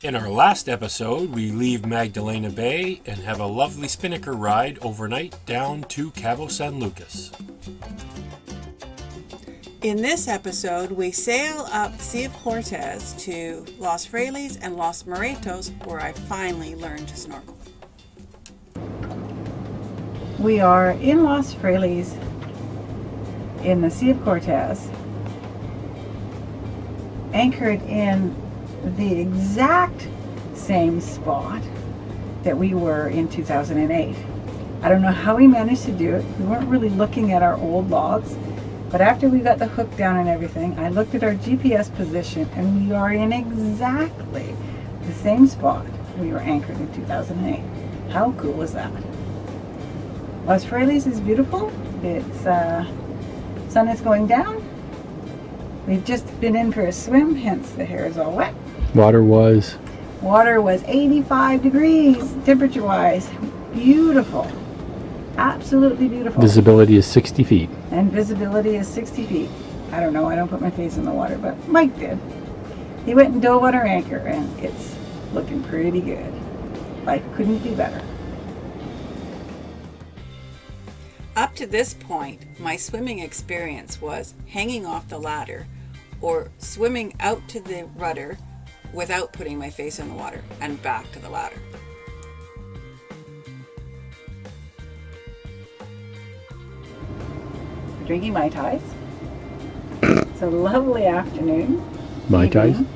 In our last episode, we leave Magdalena Bay and have a lovely spinnaker ride overnight down to Cabo San Lucas. In this episode, we sail up the Sea of Cortez to Los Frailes and Los Muertos, where I finally learned to snorkel. We are in Los Frailes in the Sea of Cortez, anchored in the exact same spot that we were in 2008. I don't know how we managed to do it. We weren't really looking at our old logs, but after we got the hook down and everything, I looked at our GPS position and we are in exactly the same spot we were anchored in 2008. How cool was that? Los Frailes is beautiful. It's sun is going down. We've just been in for a swim, hence the hair is all wet. Water was 85 degrees temperature wise. Beautiful. Absolutely beautiful. visibility is 60 feet. And visibility is 60 feet. I don't know, I don't put my face in the water, but Mike did. He went and dove on our anchor and it's looking pretty good. Life couldn't be better. Up to this point, my swimming experience was hanging off the ladder or swimming out to the rudder without putting my face in the water and back to the ladder. We're drinking Mai Tais. It's a lovely afternoon. Mai Tais? Evening.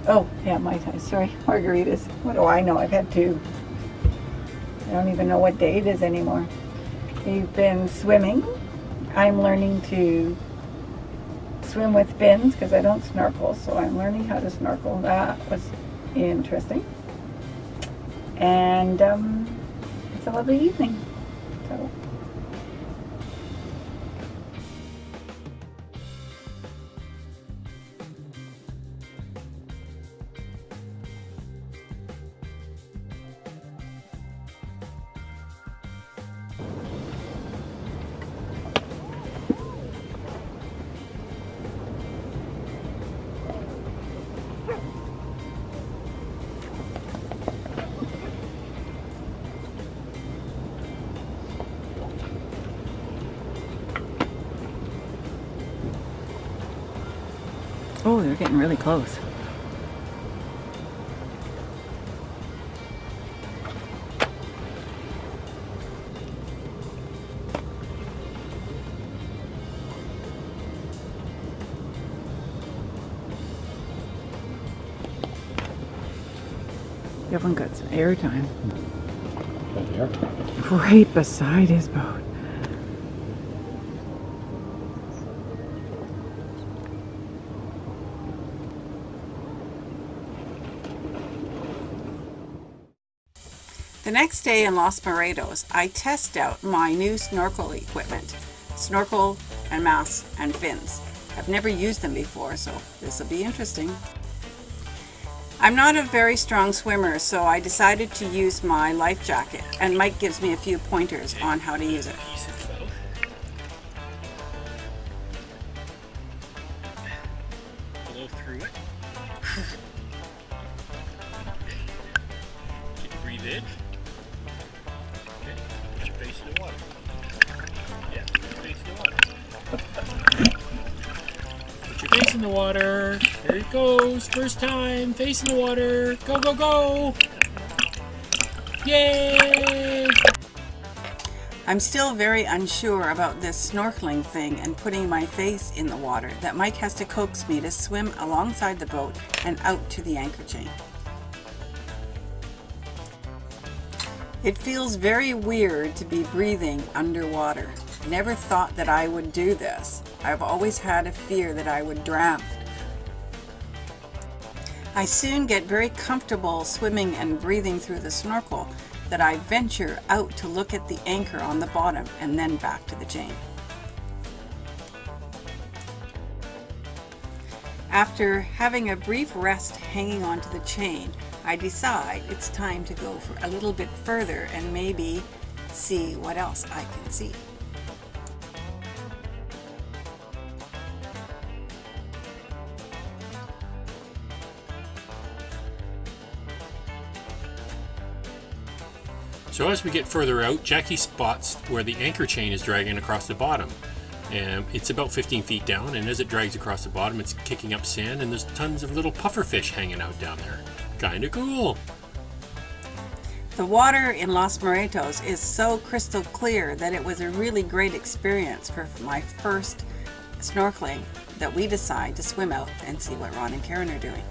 Oh, yeah, Mai Tais. Sorry, margaritas. What do I know? I've had two. I don't even know what day it is anymore. We've been swimming. I'm learning to swim with fins because I don't snorkel, so I'm learning how to snorkel. That was interesting. And it's a lovely evening. So. Oh, they're getting really close. You haven't got some air time. Right beside his boat. The next day in Los Muertos, I test out my new snorkel equipment, snorkel and mask and fins. I've never used them before, so this will be interesting. I'm not a very strong swimmer, so I decided to use my life jacket, and Mike gives me a few pointers on how to use it. Blow through it. Breathe in. Okay, put your face in the water. Yeah, put your face in the water. Put your face in the water. There it goes. First time. Face in the water. Go, go, go. Yay! I'm still very unsure about this snorkeling thing and putting my face in the water that Mike has to coax me to swim alongside the boat and out to the anchor chain. It feels very weird to be breathing underwater. I never thought that I would do this. I've always had a fear that I would drown. I soon get very comfortable swimming and breathing through the snorkel that I venture out to look at the anchor on the bottom and then back to the chain. After having a brief rest hanging onto the chain, I decide it's time to go for a little bit further and maybe see what else I can see. So as we get further out, Jacquie spots where the anchor chain is dragging across the bottom. And it's about 15 feet down, and as it drags across the bottom, it's kicking up sand, and there's tons of little pufferfish hanging out down there. Kinda cool. The water in Los Muertos is so crystal clear that it was a really great experience for my first snorkeling that we decide to swim out and see what Ron and Karen are doing.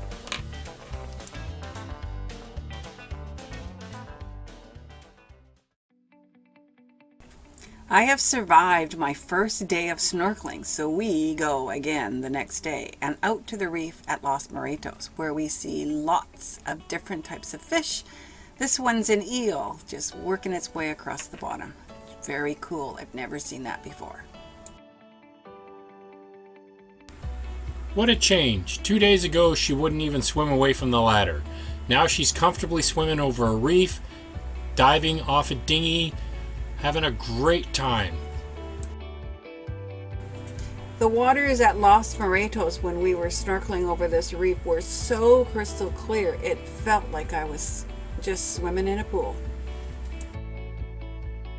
I have survived my first day of snorkeling, so we go again the next day and out to the reef at Los Muertos, where we see lots of different types of fish. This one's an eel, just working its way across the bottom. Very cool. I've never seen that before. What a change. 2 days ago, she wouldn't even swim away from the ladder. Now she's comfortably swimming over a reef, diving off a dinghy, having a great time. The waters at Los Muertos when we were snorkeling over this reef were so crystal clear, it felt like I was just swimming in a pool.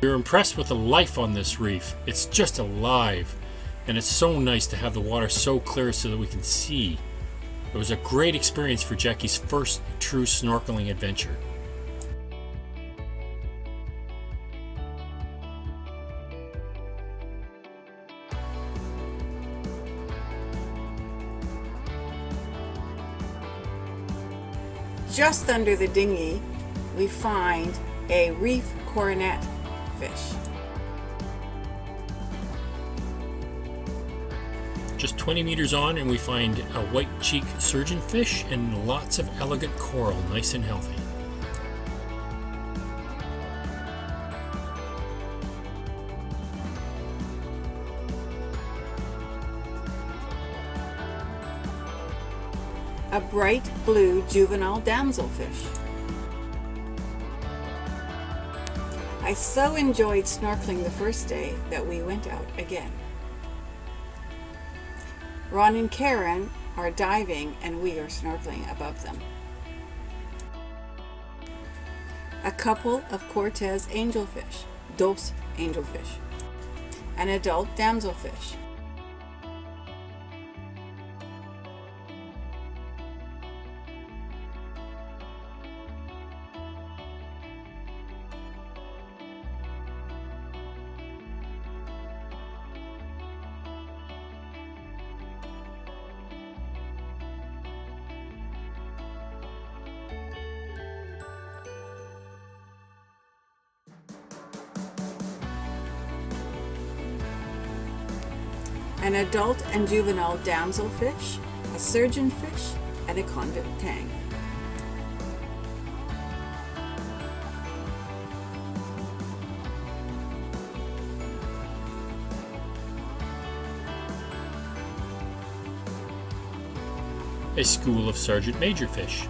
We were impressed with the life on this reef. It's just alive, and it's so nice to have the water so clear so that we can see. It was a great experience for Jacquie's first true snorkeling adventure. Just under the dinghy, we find a reef coronet fish. Just 20 meters on, and we find a white-cheek surgeonfish and lots of elegant coral, nice and healthy. A bright blue juvenile damselfish. I so enjoyed snorkeling the first day that we went out again. Ron and Karen are diving and we are snorkeling above them. A couple of Cortez angelfish, dos angelfish, an adult damselfish. An adult and juvenile damselfish, a surgeonfish, and a convict tang. A school of sergeant major fish.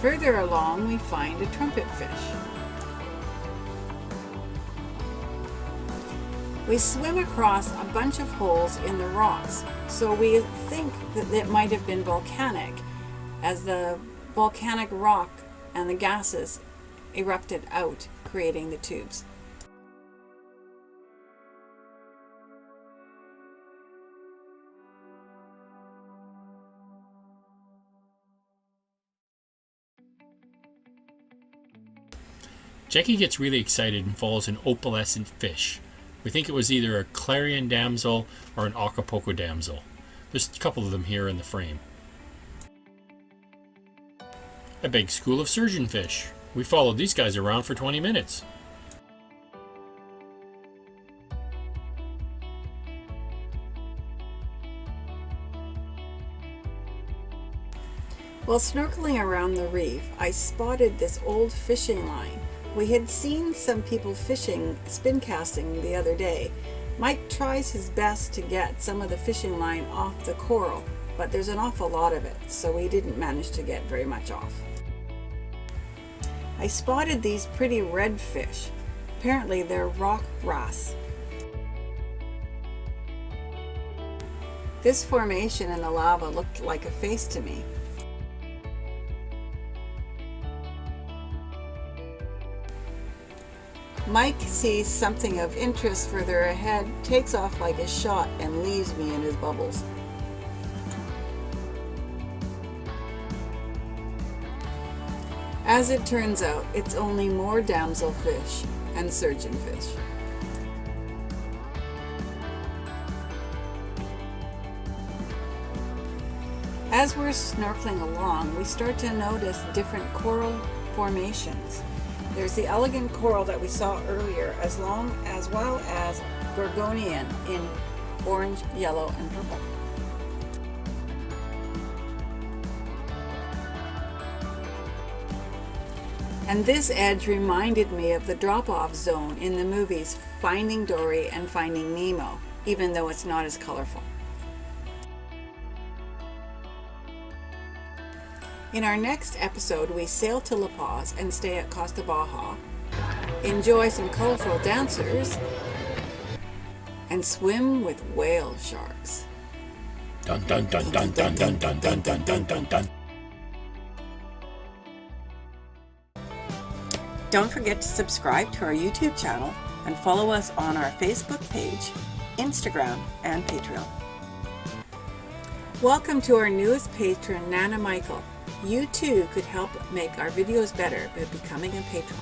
Further along, we find a trumpetfish. We swim across a bunch of holes in the rocks, so we think that it might have been volcanic, as the volcanic rock and the gases erupted out, creating the tubes. Jacquie gets really excited and follows an opalescent fish. We think it was either a clarion damsel or an Acapulco damsel. There's a couple of them here in the frame. A big school of surgeonfish. We followed these guys around for 20 minutes. While snorkeling around the reef, I spotted this old fishing line. We had seen some people fishing, spin casting the other day. Mike tries his best to get some of the fishing line off the coral, but there's an awful lot of it, so we didn't manage to get very much off. I spotted these pretty red fish. Apparently they're rock wrasse. This formation in the lava looked like a face to me. Mike sees something of interest further ahead, takes off like a shot, and leaves me in his bubbles. As it turns out, it's only more damselfish and surgeonfish. As we're snorkeling along, we start to notice different coral formations. There's the elegant coral that we saw earlier, as well as Gardenias in orange, yellow, and purple. And this edge reminded me of the drop-off zone in the movies Finding Dory and Finding Nemo, even though it's not as colorful. In our next episode, we sail to La Paz and stay at Costa Baja, enjoy some colorful dancers, and swim with whale sharks. Dun dun dun dun dun dun dun dun dun dun dun dun. Don't forget to subscribe to our YouTube channel and follow us on our Facebook page, Instagram, and Patreon. Welcome to our newest patron, Nana Michael. You too could help make our videos better by becoming a patron.